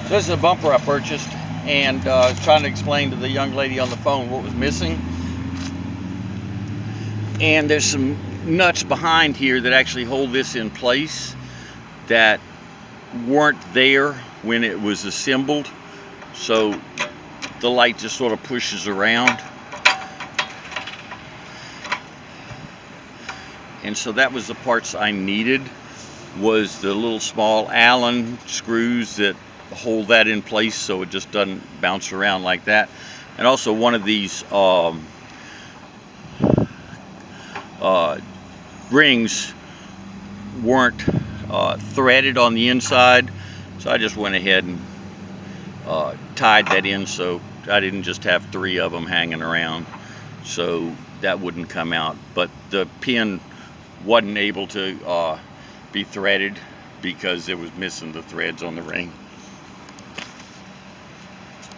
So this is a bumper I purchased, and trying to explain to the young lady on the phone what was missing. And there's some nuts behind here that actually hold this in place that weren't there when it was assembled. So the light just sort of pushes around. And so that was the parts I needed, was the little small Allen screws that hold that in place so it just doesn't bounce around like that. And also one of these rings weren't threaded on the inside, so I just went ahead and tied that in so I didn't just have 3 of them hanging around, so that wouldn't come out. But the pin wasn't able to be threaded because it was missing the threads on the ring.